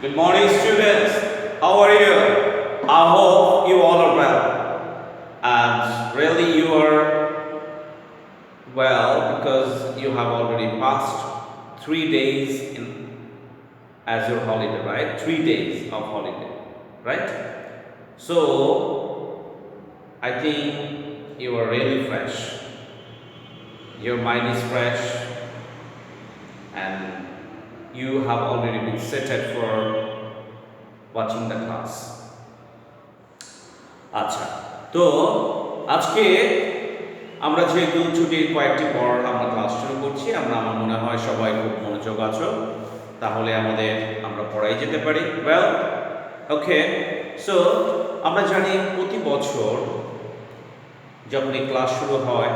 Good morning, students. How are you? I hope you all are well. And really, you are well because you have already passed 3 days as your holiday, right? 3 days of holiday, right? So, I think you are really fresh. Your mind is fresh, and you have already been seated for watching the class. আচ্ছা, তো আজকে আমরা যেহেতু ছুটির কয়েকটি পর আমরা class শুরু করছি, আমার মনে হয় সবাই খুব মনোযোগ আছো, তাহলে আমরা পড়াই যেতে পারি। ওয়েল, ওকে, সো আমরা জানি প্রতি বছর যখনই ক্লাস শুরু হয়,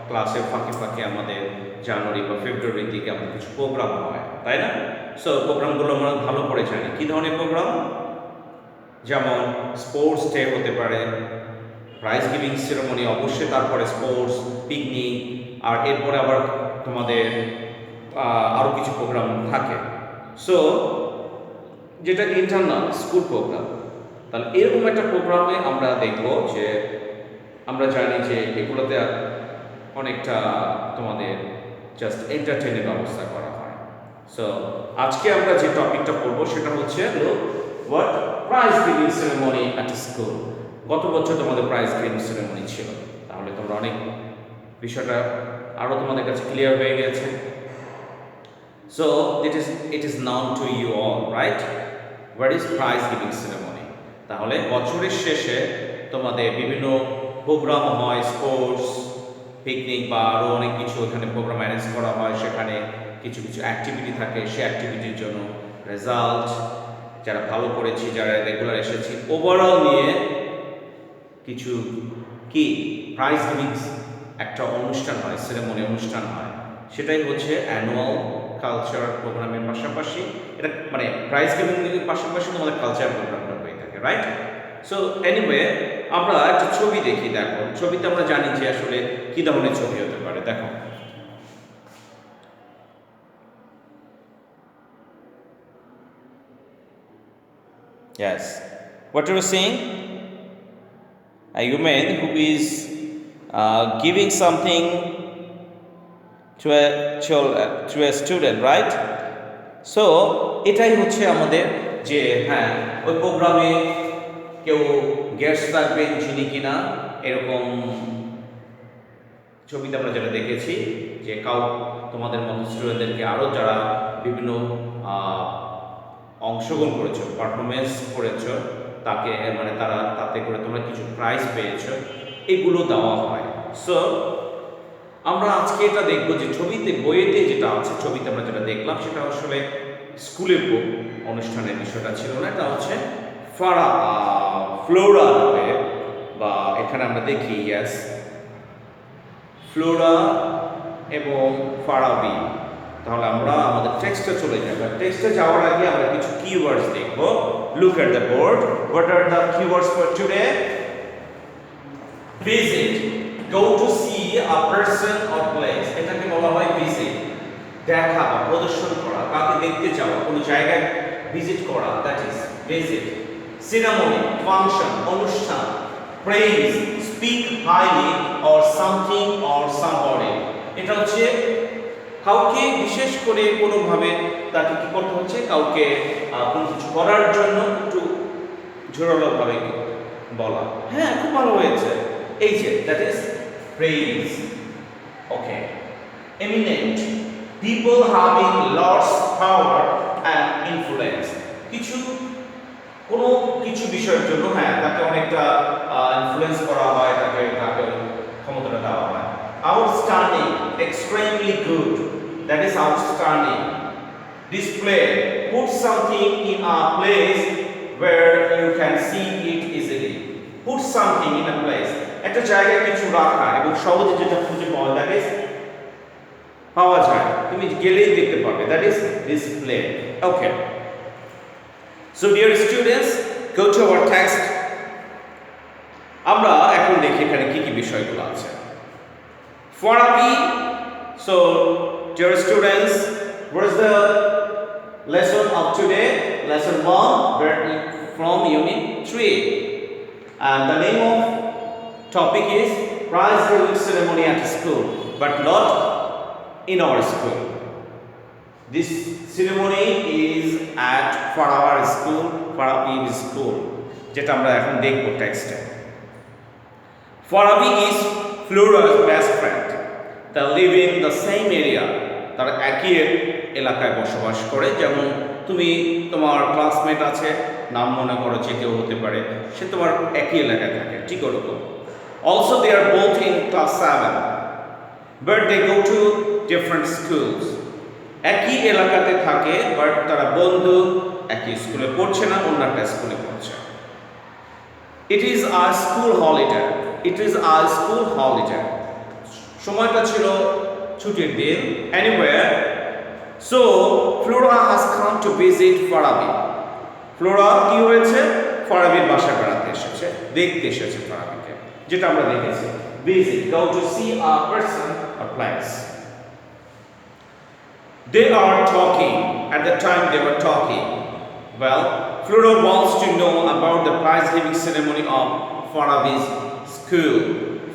ক্লাসের ফাঁকে ফাঁকে আমাদের জানুয়ারি বা ফেব্রুয়ারির দিকে আমাদের কিছু প্রোগ্রাম হয়, তাই না? সো প্রোগ্রামগুলো আমরা ভালো করে জানি। কী ধরনের প্রোগ্রাম? যেমন স্পোর্টস ডে হতে পারে, প্রাইজ গিভিং সেরেমনি, অবশ্যই তারপরে স্পোর্টস, পিকনিক, আর এরপরে আবার তোমাদের আরও কিছু প্রোগ্রাম থাকে। সো যেটা ইন্টারনাল স্কুল প্রোগ্রাম, তাহলে এরকম একটা প্রোগ্রামে আমরা দেখব যে আমরা জানি যে এগুলোতে অনেকটা তোমাদের জাস্ট এন্টারটেনের ব্যবস্থা করা হয়। সো আজকে আমরা যে টপিকটা পড়বো সেটা হচ্ছে what prize giving ceremony at school. গত বছর তোমাদের প্রাইজ গিভিং সেরেমনি ছিল, তাহলে তোমরা অনেক বিষয়টা আরও তোমাদের কাছে ক্লিয়ার হয়ে গেছে। So it is known to you all, right? What is prize giving ceremony? তাহলে বছরের শেষে তোমাদের বিভিন্ন প্রোগ্রাম হয়, স্পোর্টস, পিকনিক বা আরও অনেক কিছু ওখানে প্রোগ্রাম অ্যারেঞ্জ করা হয়, সেখানে কিছু কিছু অ্যাক্টিভিটি থাকে, সেই অ্যাক্টিভিটির জন্য রেজাল্ট, যারা ভালো করেছি, যারা রেগুলার এসেছি, ওভারঅল নিয়ে কিছু কি প্রাইজ গিভিং একটা অনুষ্ঠান হয়, সেরেমনি অনুষ্ঠান হয়। সেটাই হচ্ছে অ্যানুয়াল কালচার প্রোগ্রামের পাশাপাশি, এটা মানে প্রাইজ গিভিংয়ের পাশাপাশি আমাদের কালচার প্রোগ্রামটা হয়ে থাকে, রাইট? সো এনিওয়ে, আমরা একটা ছবি দেখি। দেখো, ছবিতে আমরা জানি যে আসলে কী ধরনের ছবি হতে পারে। দেখো, yes, what you are seeing? A human who is giving something to a student, right? So এটাই হচ্ছে আমাদের যে হ্যাঁ, ওই প্রোগ্রামে কেউ গেস্ট থাকবেন যিনি কিনা এরকম ছবিতে আমরা যেটা দেখেছি যে তোমাদের মতো স্টুডেন্টদেরকে আরও যারা বিভিন্ন অংশগ্রহণ করেছো, পারফরমেন্স করেছো, তাকে মানে তারা তাতে করে তোমরা কিছু প্রাইজ পেয়েছো, এগুলো দেওয়া হয়। সো আমরা আজকে এটা দেখবো যে ছবিতে, বইয়েতে যেটা আছে, ছবিতে আমরা যেটা দেখলাম সেটা আসলে স্কুলের অনুষ্ঠানের বিষয়টা ছিল না, এটা হচ্ছে ফ্লোরা বা এখানে আমরা দেখি ইয়াস ফ্লোরা এবং ফারাবি। তাহলে আমরা আমাদের টেক্সটে চলে যাব। টেক্সটে যাওয়ার আগে আমরা কিছু কিওয়ার্ডস দেখব। Look at the board. What are the keywords for today? Visit, go to C a person or place, এটাকে বলা হয় ভিজিট। দেখা বা প্রদর্শন করা, কাকে দেখতে যাওয়া, কোনো জায়গায় ভিজিট করা, দ্যাট ইজ ভিজিট। সিনেমনি, ফাংশন, অনুষ্ঠান। Praise, speak highly or something or somebody, এটা হচ্ছে কাউকে বিশেষ করে কোনোভাবে তাকে কি করতে হচ্ছে, কাউকে কোনো কিছু করার জন্য একটু জোরালোভাবে বলা, হ্যাঁ খুব ভালো হয়েছে, এই যে that is praise. Okay, eminent, people having lots power and influence, কোনো কিছু বিষয়ের জন্য হ্যাঁ তাকে অনেকটা ইনফ্লুয়েন্স করা হয়, তাকে ক্ষমতাটা দেওয়া হয়। Outstanding, extremely good, that is outstanding. Display, put something in a place where you can see it easily. Put something in a place, একটা জায়গায় কিছু রাখা এবং সহজে যেটা খুঁজে পাওয়া যায়, তুমি গেলেই দেখতে পাবে, that is display. Okay, so dear students, go to our text. আমরা এখন দেখি এখানে কি কি বিষয়গুলো আছে। Farabi, so dear students, what is the lesson of today? lesson 1 from unit 3. And the name of topic is prize giving ceremony at school, but not in our school. This ceremony is at Farabi school, যেটা আমরা এখন দেখব টেক্সটে। Farabi is Flora's best friend. They live in the same area. তারা একই এলাকায় বসবাস করে। যেমন তুমি তোমার ক্লাসমেট আছে, নাম মনে করো যে কেউ হতে পারে, সে তোমার একই এলাকায় থাকে, ঠিক ওরকম। Also they are both in class 7, but they go to different schools. একই এলাকাতে থাকে, বাট তারা বন্ধু, একই স্কুলে পড়ছে না, অন্য একটা স্কুলে পড়ছে। It is a school holiday. It is a school holiday. সময়টা ছিল ছুটির দিন। Anywhere. So Flora has come to visit Farabi. Flora কি হয়েছে? Farabiর বাসায় বেড়াতে এসেছে, দেখতে এসেছে Farabiকে, যেটা আমরা দেখেছি। Visit, go to see a person or place. They are talking. At the time they were talking. Well, Flora wants to know about the prize giving ceremony of Farabi's school.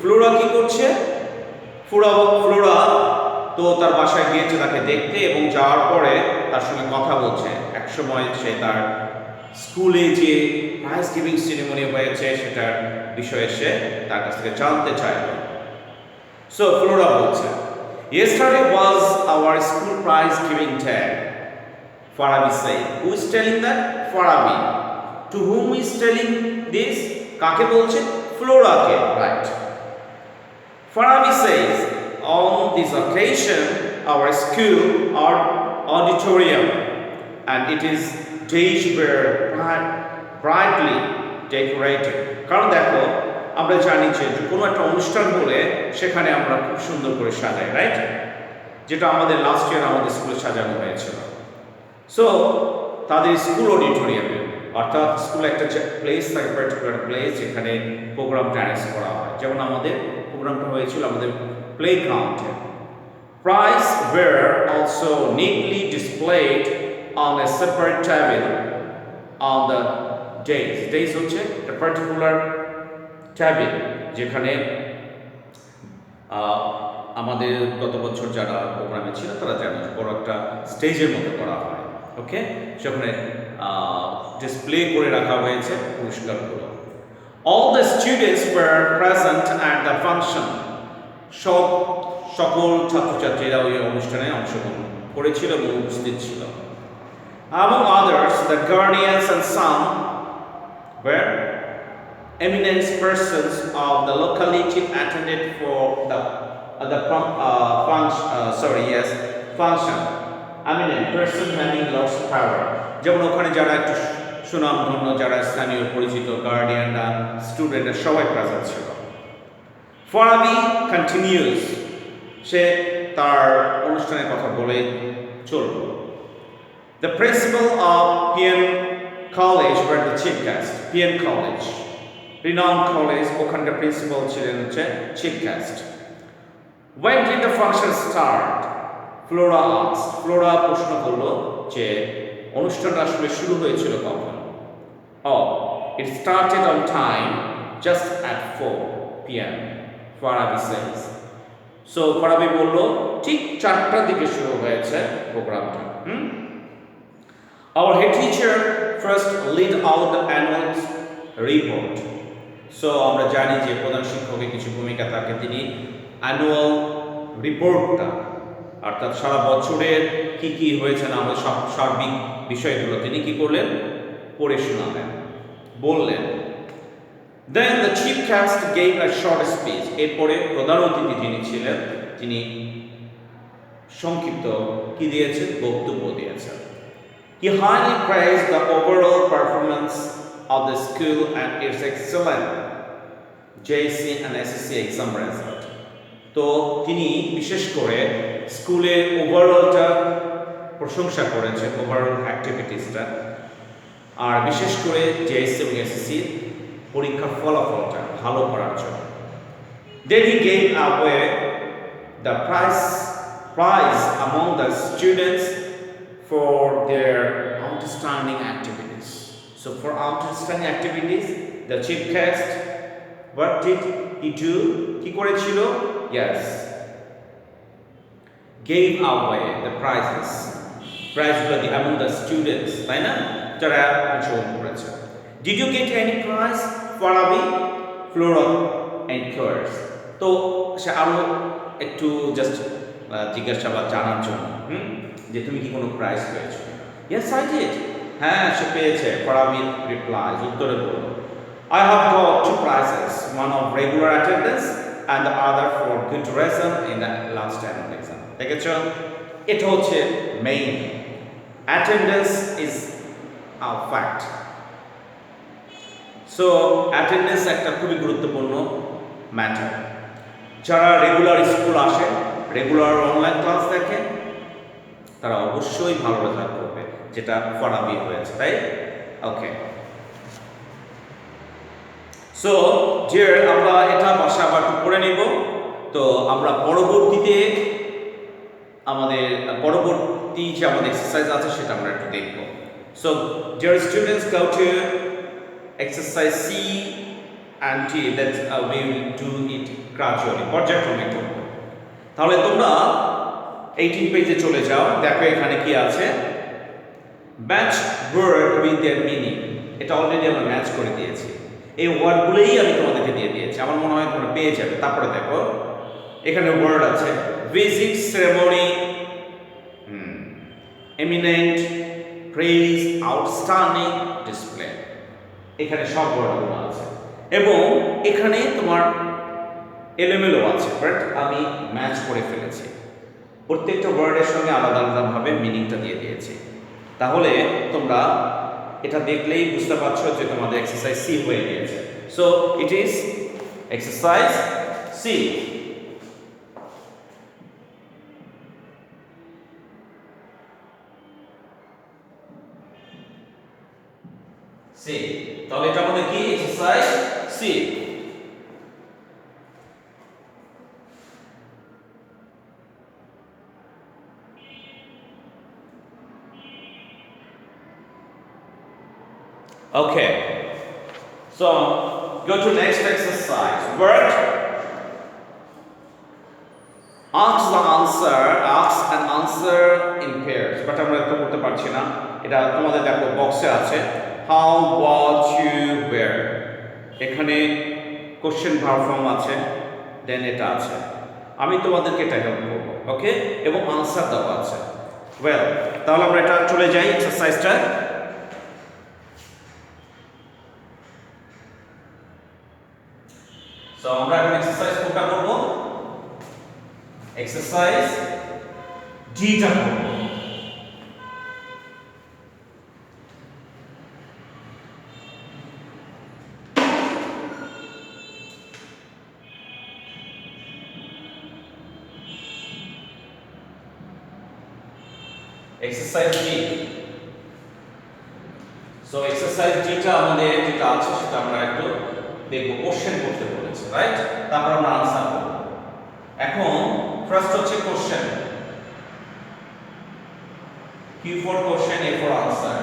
Flora কি করছে? Flora তো তার বাসায় গিয়েছে তাকে দেখতে, এবং যাওয়ার পরে তার সঙ্গে কথা বলছে। এক সময় সে তার স্কুলে যে প্রাইজ গিভিং সেরেমনি হয়েছে সেটার বিষয়ে সে তার কাছ থেকে জানতে চাইল। সো ফ্লোরা বলছে, yesterday was our school prize giving day. Farabi said. Who is telling that? Farabi. To whom is telling this? কাকে বলছে? ফ্লোরাকে, right? Farabi says, on this occasion, our school auditorium, and it is were brightly decorated. কারণ দেখো, আমরা জানি যে কোনো একটা অনুষ্ঠান হলে সেখানে আমরা খুব সুন্দর করে সাজাই, রাইট? যেটা আমাদের লাস্ট ইয়ার আমাদের স্কুলে সাজানো হয়েছিল। সো তাদের স্কুল অডিটোরিয়ামে, অর্থাৎ স্কুলে একটা প্লেস থাকে, পার্টিকুলার প্লেস যেখানে প্রোগ্রামটা অ্যারেঞ্জ করা হয়। যেমন আমাদের প্রোগ্রামটা হয়েছিল আমাদের প্লেগ্রাউন্ডে। Prize were also neatly displayed on a separate table on the days. Days হচ্ছে a particular table যেখানে আমাদের গত বছর যারা প্রোগ্রামে ছিল তারা জানে বড় একটা স্টেজের মতো করা হয়। ওকে, সেখানে ডিসপ্লে করে রাখা হয়েছে পুরস্কারগুলো। All the students were present at the function. সকল ছাত্রছাত্রীরা ওই অনুষ্ঠানে অংশগ্রহণ করেছিল এবং উপস্থিত ছিল। Among others, the guardians and some were eminent persons of the locality attended for function. Eminent person having lots of power. যেমন ওখানে যারা একটু সুনামধন্য, যারা স্থানীয় পরিচিত, গার্ডিয়ানরা, স্টুডেন্টরা সবাই প্রেজেন্ট ছিল। Farabi continues. সে তার অনুষ্ঠানের কথা বলে চলল। The principal of PN College were the chief guest. PN College, renowned college, ওখানকার প্রিন্সিপাল ছিলেন হচ্ছে chief guest. When did the function start? Flora asked. Flora প্রশ্ন করলো যে অনুষ্ঠানটা আসলে শুরু হয়েছিল কখন? Oh, it started on time, just at 4 p.m. Farabi says. So Farabi বলল ঠিক 4টার দিকে শুরু হয়েছে প্রোগ্রামটা। Our head teacher first lead out the annual report. So আমরা জানি যে প্রধান শিক্ষকের কিছু ভূমিকা থাকে, তিনি অ্যানুয়াল রিপোর্টটা, অর্থাৎ সারা বছরের কি কি হয়েছে না আমাদের সার্বিক বিষয়গুলো তিনি কি করলেন? পড়ে শোনালেন, বললেন। Then the chief guest gave a short speech. এরপরে প্রধান অতিথি যিনি ছিলেন তিনি সংক্ষিপ্ত কি দিয়েছেন? বক্তব্য দিয়েছেন। He highly praised the overall performance of the school and its excellent JC and SSC exam result. তো তিনি বিশেষ করে স্কুলের ওভারঅলটা প্রশংসা করেছেন, ওভারঅল অ্যাক্টিভিটিসটা, আর বিশেষ করে JSC এবং SSC পরীক্ষার ফলাফলটা ভালো করার জন্য। Then he gave away the prize among the students for their outstanding activities. So for outstanding activities, the chief guest, what did he do? কি করেছিল? Yes, gave away the prizes. Prizeগুলো among the students, তাই না? যারা অংশগ্রহণ করেছে। Did you get any prize? Farabi, Flora enquires. তো সে আরো একটু জাস্ট জিজ্ঞাসাবাদ জানার জন্য যে তুমি কি কোনো প্রাইজ পেয়েছো? Yes, I did. হ্যাঁ, সে পেয়েছে। Farabi replies, উত্তরে বলল, I have got two prizes, one of regular attendance and the other for good result in the last annual exam. দেখেছো? এটা হচ্ছে main. Attendance is a fact. So attendance একটা খুবই গুরুত্বপূর্ণ ম্যাটার। যারা রেগুলার স্কুল আসে, রেগুলার অনলাইন ক্লাস দেখে, তারা অবশ্যই ভালো রেজাল্ট করবে, যেটা ফরাবি হয়েছে, তাই? ওকে, সো ডিয়ার, আমরা এটা বাসা আবার করে নিব। তো আমরা পরবর্তীতে আমাদের পরবর্তী যে আমাদের এক্সারসাইজ আছে সেটা আমরা একটু দেখব। So dear students, go to exercise C and D. Let's we will do it gradually, পর্যায়ক্রমে করব। তাহলে তোমরা 18 পেজে চলে যাও, দেখো এখানে কি আছে। Match word with their meaning, এটা অলরেডি আমরা ম্যাচ করে দিয়েছি। এই ওয়ার্ডগুলোই আমি তোমাদেরকে দিয়ে দিয়েছি, আমার মনে হয় তোমরা পেয়ে যাবে। তারপরে দেখো এখানে ওয়ার্ড আছে basic ceremony, eminent, praise, outstanding, display, এখানে সব ওয়ার্ডগুলো আছে এবং এখানে তোমার এলোমেলো আছে, বাট আমি ম্যাচ করে ফেলেছি। প্রত্যেকটা ওয়ার্ডের সঙ্গে আলাদা আলাদাভাবে মিনিংটা দিয়ে দিয়েছি। তাহলে তোমরা এটা দেখলেই বুঝতে পারছো যে তোমাদের এক্সারসাইজ সি হয়ে গিয়েছে। So it is exercise C. C, তাহলে এটা আমাদের কি? Exercise C. Okay, so go to next exercise. Word, ask and answer in pairs. But আমরা এটা করতে পারছি না, এটা তোমাদের দেখো বক্সে আছে। How was you were, এখানে কোশ্চেন ভার্ব ফর্ম আছে, দেন এটা আছে। আমি তোমাদেরকে এটা হেল্প করবো, ওকে, এবং আনসার দেওয়া আছে। ওয়েল, তাহলে আমরা এটা চলে যাই এক্সারসাইজটা। সো আমরা এখন এক্সারসাইজ কোনটা করব? এক্সারসাইজ ডিটা করব। Exercise D. সো এক্সারসাইজ ডিটা আমাদের যেটা আছে সেটা আমরা একটু দেখব। কোশ্চেন করতে বলেছে, রাইট? তারপর আমরা আনসার করব। এখন ফার্স্ট হচ্ছে question, Q for question, A for answer.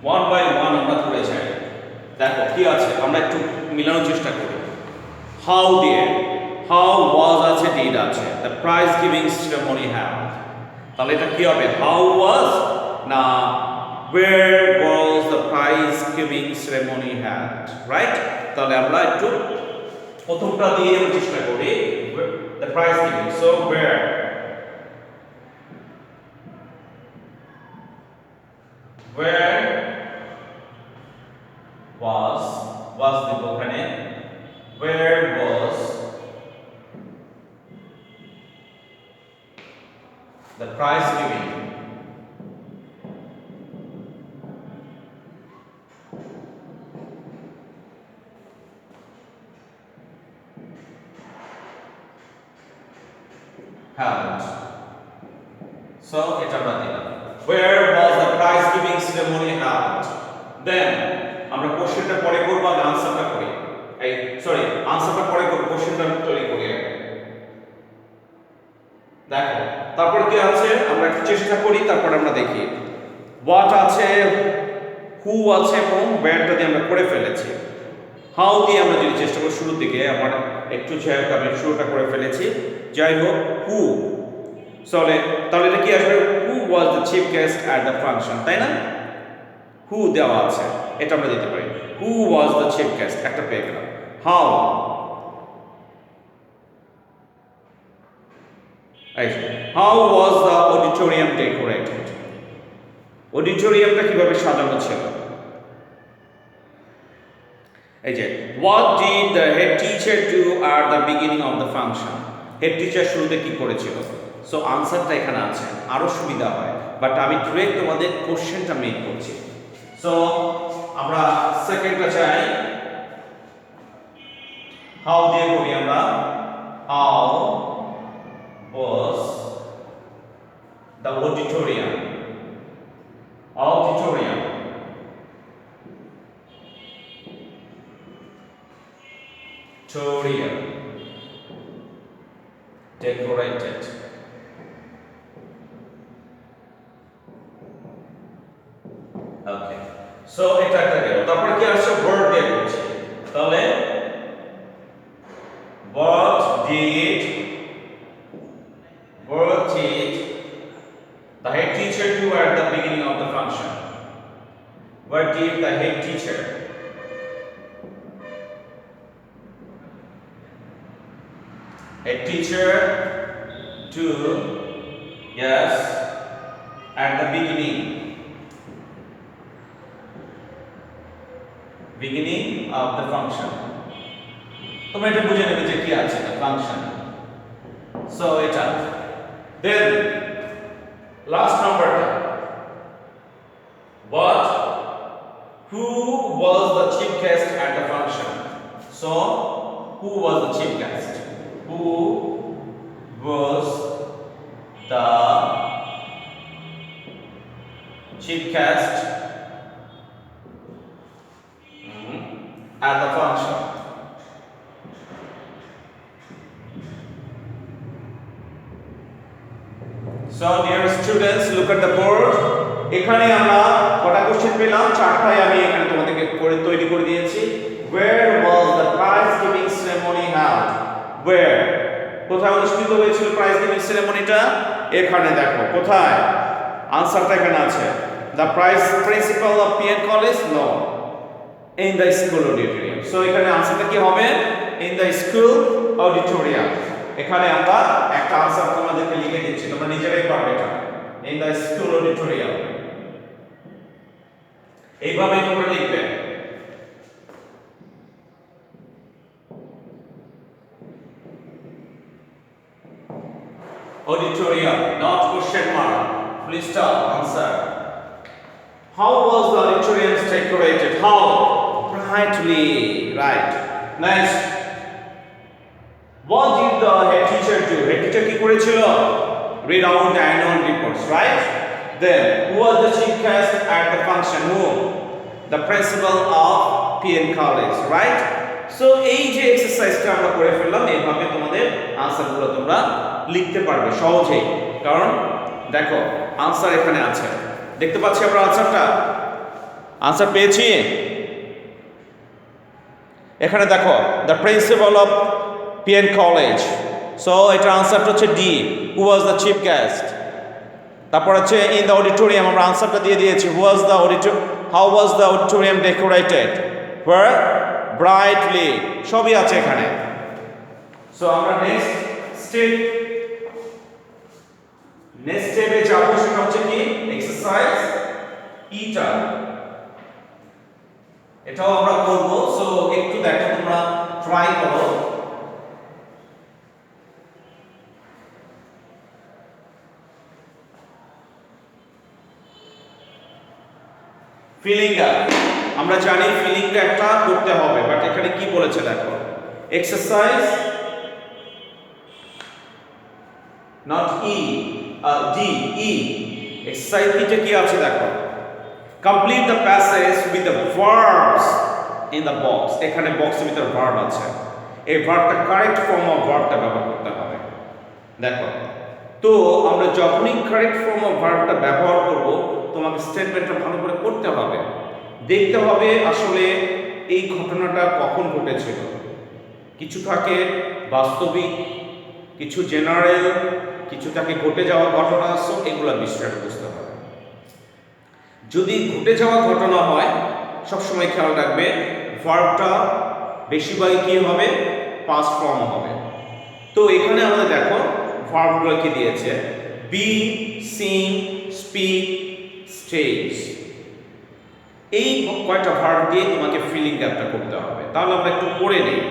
One by one আমরা ধরে যাই। দেখো কি আছে, আমরা একটু মিলানোর চেষ্টা করি। How দিয়ে, how was আছে, did আছে, the prize giving ceremony held, তাহলে এটা কি হবে? How was না where was the prize giving ceremony held, right? তাহলে আমরা একটু প্রথমটা দিয়ে আমরা চেষ্টা করি, the prize giving, so where was the ওখানে where was the prize giving held. So এটা আমরা দিলাম, where was the prize giving ceremony held. Then আমরা কোশ্চেনটা পরে করব আর আনসারটা করি। এই সরি, আনসারটা পরে করব, কোশ্চেনটা তৈরি করি আগে। দেখো তারপর কি আছে আমরা একটু চেষ্টা করি, তারপর আমরা দেখি হোয়াট আছে, হু আছে এবং where দিয়ে আমরা করে ফেলেছি। হাউ দিয়ে আমরা যদি চেষ্টা করি, শুরুর দিকে আমার একটু ঝেয়াক আমি শুরুটা করে ফেলেছি। যাই হোক, হু চলে, তাহলে এটা কি আসবে, who was the chief guest at the function, তাই না? হু দেওয়া আছে, এটা আমরা দিতে পারি। Who was the chief guest, একটা পেয়ে গেলাম। How, how was the auditorium decorated, অডিটোরিয়ামটা কিভাবে সাজানো ছিল। এই যে what did the head teacher do at the beginning of the function, head teacher শুরুতে কি করেছিল। সো আনসারটা এখানে আছে, আরো সুবিধা হয়, বাট আমি ডিরেক্ট তোমাদের কোশ্চেনটা মেক করছি। সো আমরা সেকেন্ডটা চাই, হাউ দিয়ে করি আমরা, how was the auditorium, auditorium decorated, okay. So এটা একটা গেল, তারপর কি আসছে, ভার্ব দিয়ে করছি, তাহলে what did the head teacher do at the beginning of the function? What did the head teacher do, yes, at the beginning of the function? তোমরা এটা বুঝে নেবে যে কি আছে the function. So এটা, then last numberটা, what, who was the chief guest at the function? So who was the chief guest? Who was the chief guest at the function? So dear students, look at the board. এখানে আমরা কটা question পেলাম, চারটায় আমি এখানে তোমাদেরকে করে তৈরি করে দিয়েছি। Where was the prize giving ceremony held? Where, কোথায় অনুষ্ঠিত হয়েছিল প্রাইজ গিভিং সেরেমনিটা? এখানে দেখো কোথায়, আনসারটা এখানে আছে। The prize principal of PN College? No, in the school auditorium. So এখানে আনসারটা কি হবে, in the school auditorium। এখানে আমরা একটা আনসার তোমাদেরকে লিখে দিচ্ছি, তোমরা নিজেরাই পারবে এটা, in the school auditorium। এইভাবে তোমরা লিখবে। Auditorium, not question mark, please stop, answer. How was the auditorium decorated? How? Brightly, right. Next, what did the head teacher do? Head teacher কি করেছিল? Read out the annual reports, right? Then, who was the chief guest at the function? Who? The principal of PN College, right? So এই যে এক্সারসাইজটা আমরা করে ফেললাম, এইভাবে তোমাদের আনসারগুলো তোমরা লিখতে পারবে সহজেই, কারণ দেখো আনসার এখানে আছে, দেখতে পাচ্ছি আমরা আনসারটা, আনসার পেয়েছি এখানে দেখো, the principal of PN college. So এটা আনসারটা হচ্ছে D, who was the chief guest. তারপর হচ্ছে ইন দ্য অডিটোরিয়াম, আমরা আনসারটা দিয়ে দিয়েছি, how was the auditorium decorated, were brightly, সবই আছে এখানে। সো আমরা নেক্সট স্টেপে যাবো, সেটা হচ্ছে কি এক্সারসাইজ ইটা, এটাও আমরা করব। সো একটু দেখো, তোমরা ট্রাই করো। ফিলিং আপ, আমরা জানি ফিলিং একটা করতে হবে, বাট এখানে কি বলেছে দেখো, exercise not E, D, E, exercise নিচে কি আছে দেখো, complete the passage with the verbs in the box. এখানে বক্সের ভিতরে ভার্ব আছে, এই ভার্বটা কারেক্ট ফর্ম অফ ভার্বটা ব্যবহার করতে হবে। দেখো, তো আমরা যখনই কারেক্ট ফর্ম অফ ভার্বটা ব্যবহার করব, তোমাকে স্টেটমেন্টটা ভালো করে পড়তে হবে, দেখতে হবে আসলে এই ঘটনাটা কখন ঘটেছিল। কিছু থাকে বাস্তবিক, কিছু জেনারেল, কিছু থাকে ঘটে যাওয়া ঘটনা, সো এগুলো বিষয়টা বুঝতে হবে। যদি ঘটে যাওয়া ঘটনা হয়, সবসময় খেয়াল রাখবে ভার্বটা বেশিরভাগই কী হবে, পাস্ট ফর্ম হবে। তো এখানে আমাদের দেখো ভার্বগুলো কি দিয়েছে, বি, সিং, স্পিক, স্টেজ। এই কয়টা ভার্ব দিয়ে তোমাকে ফিলিং গ্যাপটা করতে হবে। তাহলে আমরা একটু পড়ে নিই।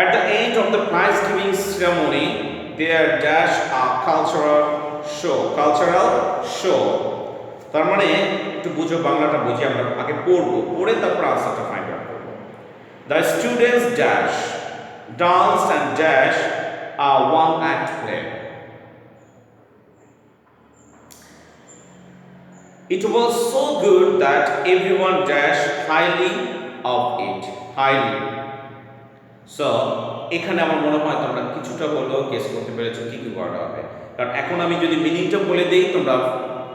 At the end of the prize giving ceremony, there dash a cultural show. Cultural show. তার মানে একটু বুঝো, বাংলাটা বুঝি, আমরা আগে পড়বো, পড়ে তারপর আনসারটা ফাইন্ড আউট করবো। The students dash, danced and dash a one-act play. It was so good that everyone dashed highly of it. Highly. So এখানে আমার মনে হয় তোমরা কিছুটা হলেও গেস করতে পেরেছো কি কি ওয়ার্ড হবে, কারণ এখন আমি যদি মিনিংটা বলে দিই তোমরা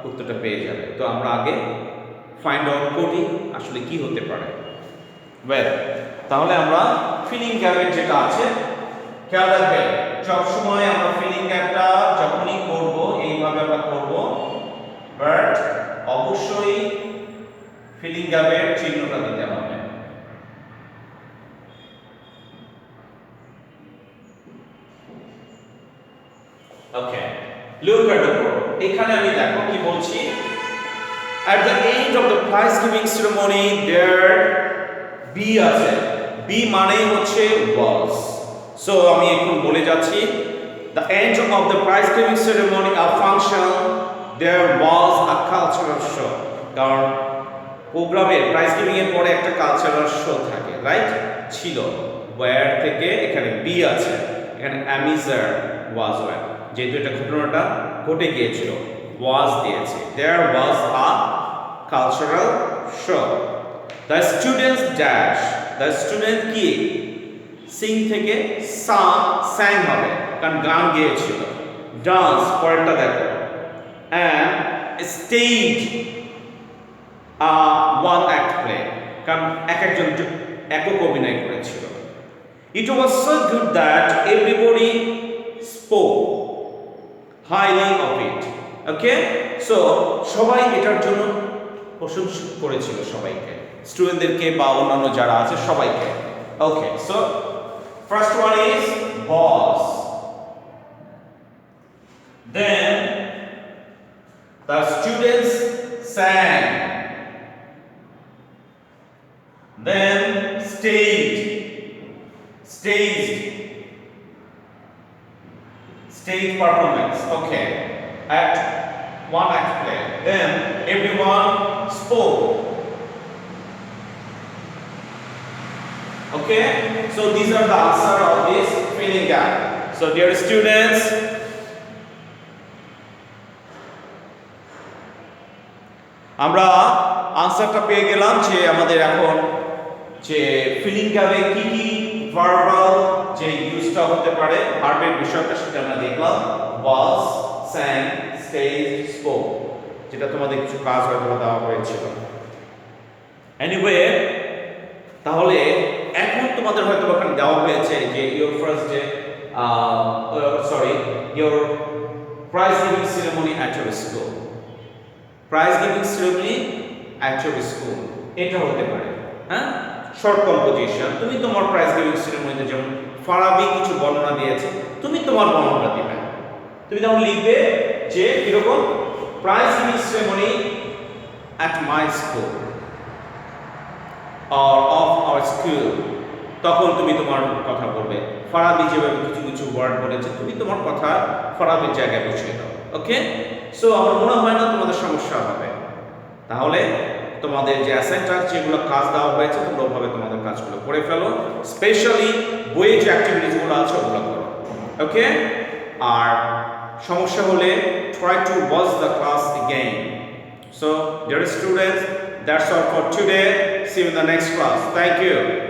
উত্তরটা পেয়ে যাবে। তো আমরা আগে ফাইন্ড আউট করি আসলে কি হতে পারে। ওয়েল, তাহলে আমরা ফিলিং গ্যাপের যেটা আছে খেয়াল রাখবে, সবসময় আমরা ফিলিং গ্যাপটা যখনই করব এইভাবে আমরা করব, বাট অবশ্যই ফিলিং গ্যাপের চিহ্নটা দিতে হবে। ওকে, লুক এট দ্য বোর্ড। এখানে আমি দেখো কি বলছি, at the end of the prize giving ceremony there be আছে, be মানে হচ্ছে was। সো আমি এখন বলে যাচ্ছি, the end of the prize giving ceremony a function there was a cultural show। কারণ প্রোগ্রামে প্রাইজ গিভিং এর পরে একটা কালচারাল শো থাকে, রাইট? ছিল, where থেকে এখানে be আছে, এখানে অ্যামিজার was where, যেহেতু এটা ঘটনাটা ঘটে গিয়েছিল, was দিয়েছে, there was a cultural show। The students dash, the student কি সিং থেকে sang হবে, কারণ গান গেয়েছিল। ডান্স পরেরটা দেখো, and stage a one act play, কারণ একজন একক অভিনয় করেছিল। It was so good that everybody spoke highly of it. Okay, so সবাই এটার জন্য প্রশংসা করেছিল, সবাইকে, স্টুডেন্টদেরকে বা অন্যান্য যারা আছে সবাইকে। Okay, so first one is was, then the students sang, then staged stage performance, okay, at one act play, then everyone spoke. Okay, so these are the answer of this filling gap. So dear students, আমরা আনসারটা পেয়ে গেলাম যে আমাদের এখন যে feeling গ্যাপে কি কি ভার্বাল যে ইউজটা হতে পারে, ভার্বের বিষয়টা সেটা আমরা দেখলাম, was, sang, staged, spoke, যেটা তোমাদের কিছু কাজ হয়তো দেওয়া হয়েছিল। এনিওয়ে, তাহলে এখন তোমাদের হয়তো ওখানে দেওয়া হয়েছে যে your first day your prize giving ceremony at your school, prize giving ceremony at your school, এটা হতে পারে। হ্যাঁ, শর্ট কম্পোজিশন, তুমি তোমার প্রাইজ গিভিং সেরেমনিতে যেমন ফারাবি কিছু বর্ণনা দিয়েছে, তুমি তোমার বর্ণনা দিবে। তুমি তখন লিখবে যে এরকম prize giving ceremony at my school or of our school, তখন তুমি তোমার কথা বলবে। ফারাবি যেভাবে কিছু কিছু ওয়ার্ড বলেছে, তুমি তোমার কথা ফারাবির জায়গায় বসিয়ে দাও। ওকে, সো আমার মনে হয় না তোমাদের সমস্যা হবে। তাহলে তোমাদের যে অ্যাসাইনমেন্ট যেগুলো কাজ দেওয়া হয়েছে তোমরা ওভাবে তোমাদের কাজগুলো করে ফেলো, স্পেশালি বইয়ে যে অ্যাক্টিভিটিসগুলো আছে ওগুলো করো। ওকে, আর সমস্যা হলে try to watch the class again, So, dear students, that's all for today. See you in the next class. Thank you.